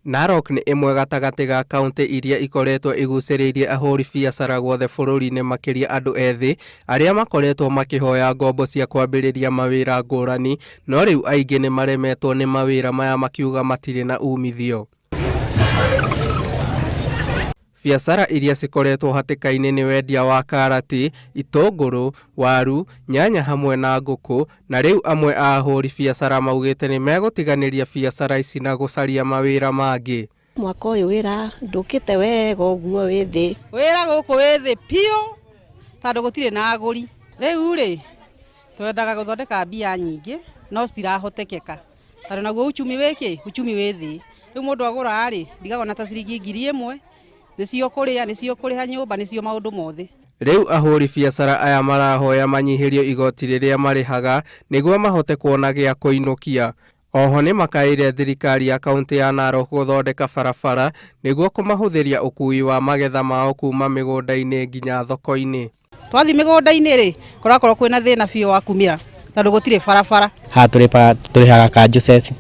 Narok nĩ ĩmwe gatagatĩ ga kaunti iria ikoretwo igucĩrĩirie ahũri biacara guothe bũrũri-inĩ, makĩria andũ ethĩ arĩa makoretwo makĩhoya ngombo cia kwambĩrĩria mawĩra ngũrani, no rĩu aingĩ nĩ maremetwo nĩ mawĩra maya makiuga matirĩ na umithio. Biacara iria cikoretwo hatĩka-inĩ nĩ wendia wa karati, itũngũrũ, waru, nyanya hamwe na ngũkũ, na rĩu amwe a ahũri biacara maugĩte nĩ megũtiganĩria biacara ici na gũcaria mawĩra mangĩ. Mwaka ũyũ wĩra ndũkĩte wega ũguo wĩ thĩ. Wĩra gũkũ wĩ thĩ piũ tondũ gũtirĩ na agũri. Rĩu rĩ twendaga gũthondeka mbia nyingĩ no citirahotekeka tondũ naguo uchumi wĩ thĩ. Rĩu mũndũ agũra rĩ ndigagwo na ta ciringi 1000 nĩcio kũrĩa, nĩcio kũrĩha nyũmba, nĩcio maũndũ mothe. Rĩu ahũri biacara aya marahoya manyihĩrio igoti rĩrĩa marĩhaga nĩguo mahote kuona gĩa kũinũkia. Oho nĩ makaĩire thirikari ya kaunti ya Narok gũthondeka barabara nĩguo kũmahũthĩria ũkui wa magetha mao kuma mĩgũnda-inĩ nginya thoko-inĩ. Twathi mĩgũnda-inĩ rĩ kũrakorwo kwĩna thĩna biũ wa kumĩra tondũ gũtirĩ barabara. Tũrĩhaga kanjũ ceci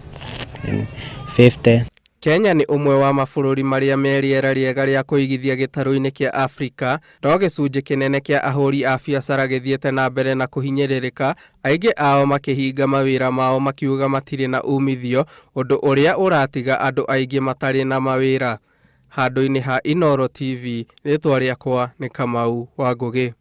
50. Kenya nĩ ũmwe wa mabũrũri marĩa me rĩera rĩega rĩa kũigithia gĩtarũ-inĩ kĩa Afrika, no gĩcunjĩ kĩnene kĩa ahũri a biacara gĩthiĩte na mbere na kũhinyĩrĩrĩka, aingĩ ao makĩhinga mawĩra mao makiuga matirĩ na umithio, ũndũ ũrĩa ũratiga andũ aingĩ matarĩ na mawĩra. Handũ-inĩ ha Inooro TV, rĩtwa rĩakwa nĩ Kamau wa Ngũgĩ.